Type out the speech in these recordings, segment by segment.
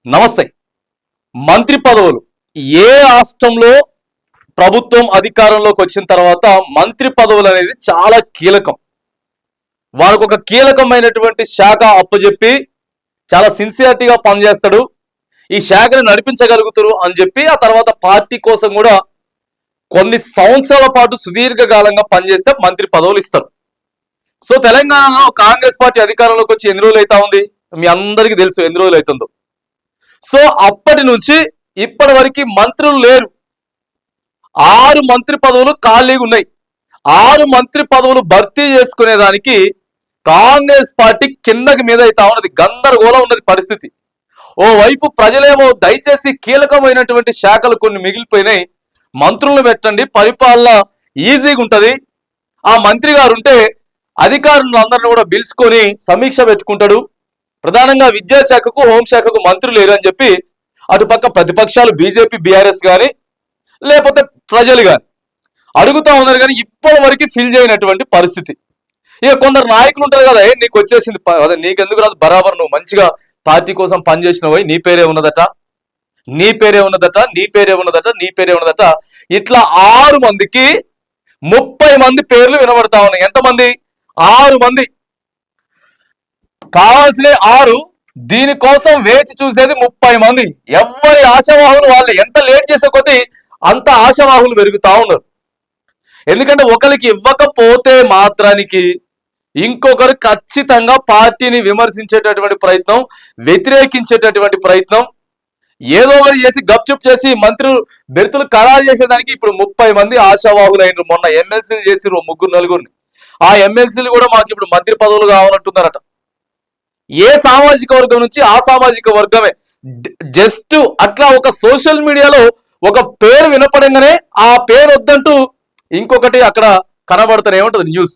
నమస్తే. మంత్రి పదవులు ఏ రాష్ట్రంలో ప్రభుత్వం అధికారంలోకి వచ్చిన తర్వాత మంత్రి పదవులు అనేది చాలా కీలకం. వారికి ఒక కీలకమైనటువంటి శాఖ అప్పచెప్పి చాలా సిన్సియారిటీగా పనిచేస్తాడు, ఈ శాఖను నడిపించగలుగుతారు అని చెప్పి ఆ తర్వాత పార్టీ కోసం కూడా కొన్ని సంవత్సరాల పాటు సుదీర్ఘకాలంగా పనిచేస్తే మంత్రి పదవులు ఇస్తారు. సో తెలంగాణలో కాంగ్రెస్ పార్టీ అధికారంలోకి వచ్చి ఎన్ని రోజులు అవుతా ఉంది మీ అందరికీ తెలుసు, ఎన్ని రోజులు అవుతుందో. సో అప్పటి నుంచి ఇప్పటి వరకు మంత్రులు లేరు. 6 మంత్రి పదవులు ఖాళీగా ఉన్నాయి. 6 మంత్రి పదవులు భర్తీ చేసుకునేదానికి కాంగ్రెస్ పార్టీ కిందకి మీద అవుతా ఉన్నది, గందరగోళం ఉన్నది పరిస్థితి. ఓవైపు ప్రజలేమో దయచేసి కీలకమైనటువంటి శాఖలు కొన్ని మిగిలిపోయినాయి, మంత్రులను పెట్టండి, పరిపాలన ఈజీగా ఉంటది, ఆ మంత్రి గారు ఉంటే అధికారులందరినీ కూడా పిలుచుకొని సమీక్ష పెట్టుకుంటాడు, ప్రధానంగా విద్యాశాఖకు హోంశాఖకు మంత్రులు లేరు అని చెప్పి అటుపక్క ప్రతిపక్షాలు బీజేపీ బీఆర్ఎస్ కానీ లేకపోతే ప్రజలు కానీ అడుగుతా ఉన్నారు. కానీ ఇప్పటి వరకు ఫిల్ చేయనటువంటి పరిస్థితి. ఇక కొందరు నాయకులు ఉంటారు కదా, నీకు వచ్చేసింది నీకెందుకు రాదు, బరాబర్ నువ్వు మంచిగా పార్టీ కోసం పనిచేసినవి, నీ పేరే ఉన్నదట, నీ పేరే ఉన్నదట, నీ పేరే ఉన్నదట, నీ పేరే ఉన్నదట. ఇట్లా 6 మందికి 30 మంది పేర్లు వినబడతా ఉన్నాయి. ఎంతమంది? 6 మంది. కావాల్సిన 6, దీనికోసం వేచి చూసేది 30 మంది. ఎవరి ఆశావాహులు వాళ్ళే. ఎంత లేట్ చేసే కొద్దీ అంత ఆశావాహులు పెరుగుతా ఉన్నారు. ఎందుకంటే ఒకరికి ఇవ్వకపోతే మాత్రానికి ఇంకొకరు ఖచ్చితంగా పార్టీని విమర్శించేటటువంటి ప్రయత్నం, వ్యతిరేకించేటటువంటి ప్రయత్నం, ఏదో ఒకటి చేసి గప్చుప్ చేసి మంత్రులు బెర్తులు ఖరారు చేసేదానికి ఇప్పుడు 30 మంది ఆశావాహులు అయినారు. మొన్న ఎమ్మెల్సీలు చేసిరు 3-4. ఆ ఎమ్మెల్సీలు కూడా మాకు ఇప్పుడు మంత్రి పదవులు కావాలంటున్నారట. ఏ సామాజిక వర్గం నుంచి ఆ సామాజిక వర్గమే. జస్ట్ అట్లా ఒక సోషల్ మీడియాలో ఒక పేరు వినపడంగానే ఆ పేరు వద్దంటూ ఇంకొకటి అక్కడ కనబడుతూనే ఉంటుంది న్యూస్.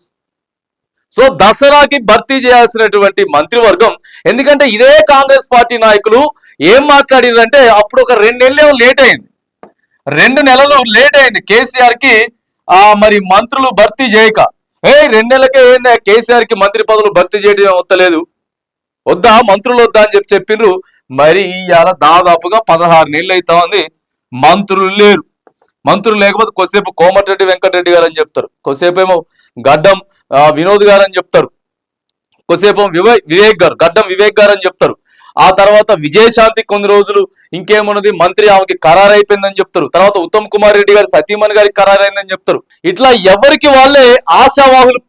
సో దసరాకి భర్తీ చేయాల్సినటువంటి మంత్రివర్గం, ఎందుకంటే ఇదే కాంగ్రెస్ పార్టీ నాయకులు ఏం మాట్లాడినారంటే అప్పుడు ఒక 2 నెలలు లేట్ అయింది, 2 నెలలు లేట్ అయింది కేసీఆర్ కి మరి మంత్రులు భర్తీ చేయక. 2 నెలలకే ఏంది కేసీఆర్ కి మంత్రి పదవులు భర్తీ చేయడం వద్దలేదు, వద్దా మంత్రులు వద్దా అని చెప్పిండ్రు. మరి ఇవాళ దాదాపుగా 16 నెలలు అవుతా ఉంది, మంత్రులు లేరు. మంత్రులు లేకపోతే కొద్దిసేపు కోమటిరెడ్డి వెంకటరెడ్డి గారు అని చెప్తారు, కొద్దిసేపు ఏమో గడ్డం వినోద్ గారు అని చెప్తారు, కొద్దిసేపు వివేక్ గారు, గడ్డం వివేక్ గారు అని చెప్తారు. ఆ తర్వాత విజయశాంతి కొన్ని రోజులు ఇంకేమున్నది మంత్రి ఆమెకి ఖరారు అయిపోయిందని చెప్తారు. తర్వాత ఉత్తమ్ కుమార్ రెడ్డి గారి సతీమణి గారికి ఖరారు అయిందని చెప్తారు. ఇట్లా ఎవరికి వాళ్ళే ఆశావాహులు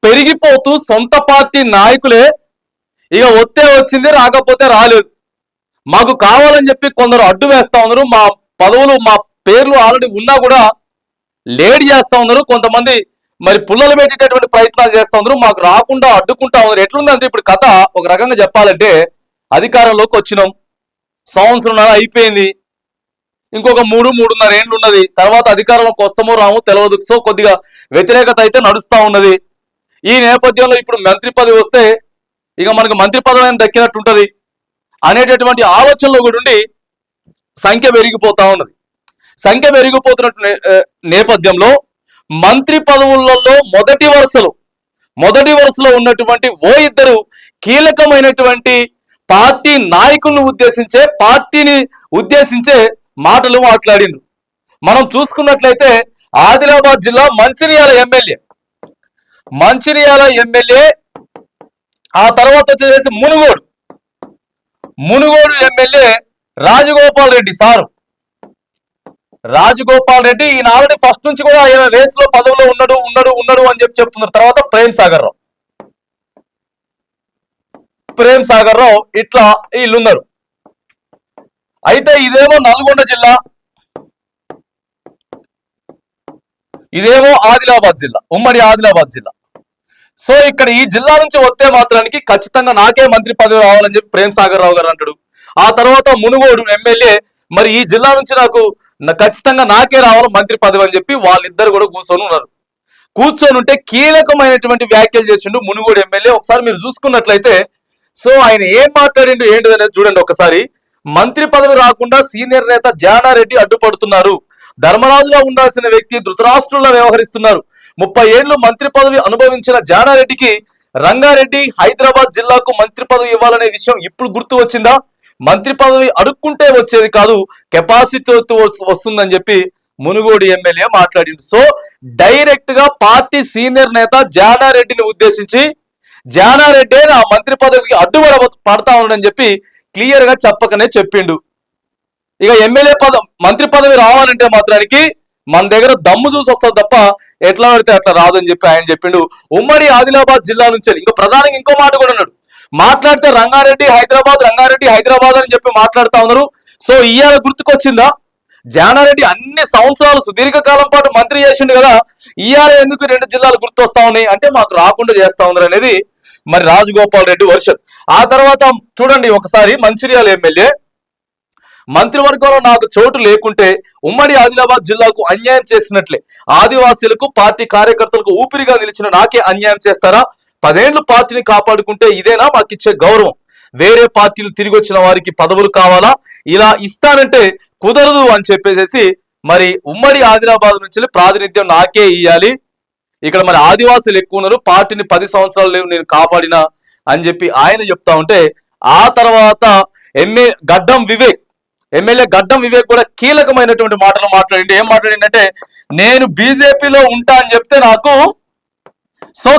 పెరిగిపోతూ సొంత పార్టీ నాయకులే ఇక వస్తే వచ్చింది, రాకపోతే రాలేదు, మాకు కావాలని చెప్పి కొందరు అడ్డు వేస్తా ఉన్నారు. మా పదవులు మా పేర్లు ఆల్రెడీ ఉన్నా కూడా లేట్ చేస్తా ఉన్నారు. కొంతమంది మరి పుల్లలు పెట్టేటటువంటి ప్రయత్నాలు చేస్తా ఉన్నారు, మాకు రాకుండా అడ్డుకుంటా ఉన్నారు. ఎట్లుందంటే ఇప్పుడు కథ ఒక రకంగా చెప్పాలంటే, అధికారంలోకి వచ్చినాం, సంవత్సరంన్నర అయిపోయింది, ఇంకొక 3-3.5 ఏళ్ళు ఉన్నది, తర్వాత అధికారంలోకి వస్తామో రామో తెలియదు. సో కొద్దిగా వ్యతిరేకత అయితే నడుస్తా ఉన్నది. ఈ నేపథ్యంలో ఇప్పుడు మంత్రి పదవి వస్తే ఇక మనకు మంత్రి పదవి దక్కినట్టు ఉంటది అనేటటువంటి ఆలోచనలో కూడా ఉండి సంఖ్య పెరిగిపోతా ఉన్నది. సంఖ్య పెరిగిపోతున్నట్టు నేపథ్యంలో మంత్రి పదవులలో మొదటి వరుసలో ఉన్నటువంటి ఇద్దరు కీలకమైనటువంటి పార్టీ నాయకులను పార్టీని ఉద్దేశించే మాటలు మాట్లాడిండ్రు. మనం చూసుకున్నట్లయితే ఆదిలాబాద్ జిల్లా మంచిర్యాల ఎమ్మెల్యే, ఆ తర్వాత వచ్చేసి మునుగోడు ఎమ్మెల్యే రాజగోపాల్ రెడ్డి. ఈయన ఆల్రెడీ ఫస్ట్ నుంచి కూడా ఆయన రేస్ లో పదవిలో ఉన్నాడు అని చెప్తున్నారు. తర్వాత ప్రేమ్ సాగర్ రావు ఇట్లా వీళ్ళున్నారు. అయితే ఇదేమో నల్గొండ జిల్లా, ఇదేమో ఆదిలాబాద్ జిల్లా, ఉమ్మడి ఆదిలాబాద్ జిల్లా. సో ఇక్కడ ఈ జిల్లా నుంచి వస్తే మాత్రానికి ఖచ్చితంగా నాకే మంత్రి పదవి రావాలని చెప్పి ప్రేమ్ సాగర్ రావు గారు అంటాడు. ఆ తర్వాత మునుగోడు ఎమ్మెల్యే, మరి ఈ జిల్లా నుంచి నాకు ఖచ్చితంగా నాకే రావాలి మంత్రి పదవి అని చెప్పి వాళ్ళిద్దరు కూడా కూర్చొని ఉంటే కీలకమైనటువంటి వ్యాఖ్యలు చేసిండు మునుగోడు ఎమ్మెల్యే. ఒకసారి మీరు చూసుకున్నట్లయితే సో ఆయన ఏం మాట్లాడిండు ఏంటి అనేది చూడండి ఒకసారి. మంత్రి పదవి రాకుండా సీనియర్ నేత జానారెడ్డి అడ్డుపడుతున్నారు, ధర్మరాజులో ఉండాల్సిన వ్యక్తి ధృతరాష్ట్రులా వ్యవహరిస్తున్నారు. 30 ఏళ్లు మంత్రి పదవి అనుభవించిన జానారెడ్డికి రంగారెడ్డి హైదరాబాద్ జిల్లాకు మంత్రి పదవి ఇవ్వాలనే విషయం ఇప్పుడు గుర్తు వచ్చిందా? మంత్రి పదవి అడుక్కుంటే వచ్చేది కాదు, కెపాసిటీతో వస్తుందని చెప్పి మునుగోడు ఎమ్మెల్యే మాట్లాడింది. సో డైరెక్ట్ గా పార్టీ సీనియర్ నేత జానారెడ్డిని ఉద్దేశించి జానారెడ్డి ఆ మంత్రి పదవికి పడతా ఉన్నాడని చెప్పి క్లియర్ గా చెప్పకనే చెప్పిండు. ఇక ఎమ్మెల్యే మంత్రి పదవి రావాలంటే మాత్రానికి మన దగ్గర దమ్ము చూసి వస్తుంది తప్ప ఎట్లా పడితే అట్లా రాదని చెప్పి ఆయన చెప్పిండు. ఉమ్మడి ఆదిలాబాద్ జిల్లా నుంచి ఇంకా ప్రధానంగా ఇంకో మాట కూడా ఉన్నాడు. మాట్లాడితే రంగారెడ్డి హైదరాబాద్ అని చెప్పి మాట్లాడుతా ఉన్నారు. సో ఇవాళ గుర్తుకొచ్చిందా? జానారెడ్డి అన్ని సంవత్సరాలు సుదీర్ఘకాలం పాటు మంత్రి చేసిండు కదా, ఇవాళ ఎందుకు 2 జిల్లాలు గుర్తొస్తా ఉన్నాయి అంటే మాకు రాకుండా చేస్తా ఉన్నారు అనేది మరి రాజగోపాల్ రెడ్డి వర్షన్. ఆ తర్వాత చూడండి ఒకసారి మంచిర్యాల ఎమ్మెల్యే, మంత్రివర్గంలో నాకు చోటు లేకుంటే ఉమ్మడి ఆదిలాబాద్ జిల్లాకు అన్యాయం చేసినట్లే, ఆదివాసీలకు పార్టీ కార్యకర్తలకు ఊపిరిగా నిలిచిన నాకే అన్యాయం చేస్తారా? 10 ఏళ్లు పార్టీని కాపాడుకుంటే ఇదేనా మాకిచ్చే గౌరవం? వేరే పార్టీలు తిరిగి వచ్చిన వారికి పదవులు కావాలా? ఇలా ఇస్తానంటే కుదరదు అని చెప్పేసి మరి ఉమ్మడి ఆదిలాబాద్ నుంచి ప్రాతినిధ్యం నాకే ఇయ్యాలి, ఇక్కడ మరి ఆదివాసులు ఎక్కువ ఉన్నారు, పార్టీని 10 సంవత్సరాలు లేవు నేను కాపాడినా అని చెప్పి ఆయన చెప్తా ఉంటే, ఆ తర్వాత ఎమ్మెల్యే గడ్డం వివేక్ కూడా కీలకమైనటువంటి మాటలు మాట్లాడింది. ఏం మాట్లాడిందంటే, నేను బీజేపీలో ఉంటా అని చెప్తే నాకు సో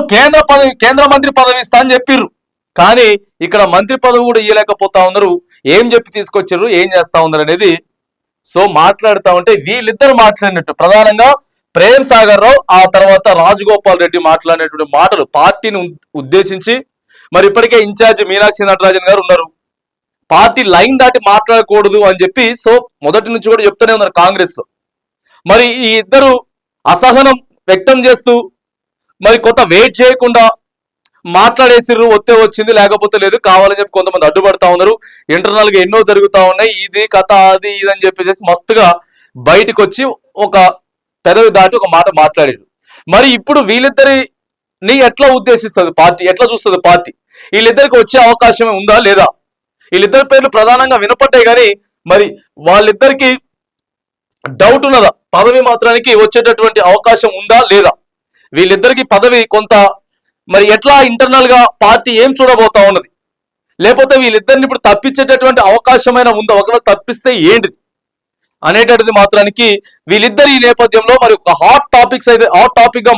కేంద్ర మంత్రి పదవి ఇస్తా అని చెప్పిర్రు, కానీ ఇక్కడ మంత్రి పదవి కూడా ఇయ్యలేకపోతా ఉన్నారు. ఏం చెప్పి తీసుకొచ్చారు, ఏం చేస్తా ఉన్నారు అనేది సో మాట్లాడుతా ఉంటే వీళ్ళిద్దరు మాట్లాడినట్టు ప్రధానంగా ప్రేమ్ సాగర్ రావు ఆ తర్వాత రాజగోపాల్ రెడ్డి మాట్లాడినటువంటి మాటలు పార్టీని ఉద్దేశించి, మరి ఇప్పటికే ఇన్ఛార్జ్ మీనాక్షి నటరాజన్ గారు ఉన్నారు, పార్టీ లైన్ దాటి మాట్లాడకూడదు అని చెప్పి సో మొదటి నుంచి కూడా చెప్తూనే ఉన్నారు కాంగ్రెస్ లో. మరి ఈ ఇద్దరు అసహనం వ్యక్తం చేస్తూ మరి కొంత వెయిట్ చేయకుండా మాట్లాడేసిర్రు, వస్తే వచ్చింది లేకపోతే లేదు, కావాలని చెప్పి కొంతమంది అడ్డుపడతా ఉన్నారు. ఇంటర్నల్ గా ఎన్నో జరుగుతా ఉన్నాయి, ఇది కథ అది ఇది అని చెప్పేసి మస్తుగా బయటకు వచ్చి ఒక పెదవి దాటి ఒక మాట మాట్లాడారు. మరి ఇప్పుడు వీళ్ళిద్దరిని ఎట్లా ఉద్దేశిస్తుంది పార్టీ, ఎట్లా చూస్తుంది పార్టీ? వీళ్ళిద్దరికి వచ్చే అవకాశం ఉందా లేదా? వీళ్ళిద్దరి పేర్లు ప్రధానంగా వినపడ్డాయి, కానీ మరి వాళ్ళిద్దరికి డౌట్ ఉన్నదా? పదవి మాత్రానికి వచ్చేటటువంటి అవకాశం ఉందా లేదా? వీళ్ళిద్దరికి పదవి కొంత మరి ఎట్లా ఇంటర్నల్ గా పార్టీ ఏం చూడబోతా ఉన్నది, లేకపోతే వీళ్ళిద్దరిని ఇప్పుడు తప్పించేటటువంటి అవకాశమైనా ఉందా? ఒకవేళ తప్పిస్తే ఏంటిది అనేటది మాత్రానికి వీళ్ళిద్దరు ఈ నేపథ్యంలో మరి ఒక హాట్ టాపిక్ గా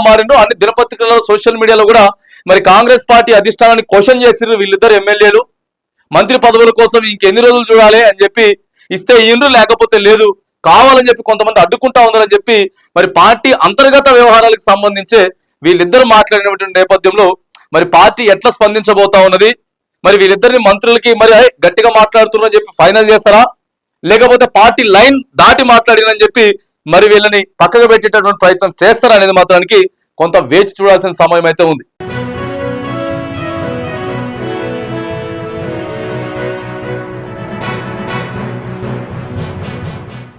మారిండు. అన్ని దినపత్రికలలో సోషల్ మీడియాలో కూడా మరి కాంగ్రెస్ పార్టీ అధిష్టానాన్ని క్వశ్చన్ చేసిర్రు వీళ్ళిద్దరు ఎమ్మెల్యేలు. మంత్రి పదవుల కోసం ఇంకెన్ని రోజులు చూడాలి అని చెప్పి, ఇస్తే ఇండ్రు లేకపోతే లేదు, కావాలని చెప్పి కొంతమంది అడ్డుకుంటా ఉన్నారని చెప్పి మరి పార్టీ అంతర్గత వ్యవహారాలకు సంబంధించే వీళ్ళిద్దరు మాట్లాడినటువంటి నేపథ్యంలో మరి పార్టీ ఎట్లా స్పందించబోతా ఉన్నది, మరి వీళ్ళిద్దరిని మంత్రులకి మరి గట్టిగా మాట్లాడుతున్నారని చెప్పి ఫైనల్ చేస్తారా, లేకపోతే పార్టీ లైన్ దాటి మాట్లాడినని చెప్పి మరి వీళ్ళని పక్కకు పెట్టేటటువంటి ప్రయత్నం చేస్తారా అనేది మాత్రానికి కొంత వేచి చూడాల్సిన సమయం అయితే ఉంది.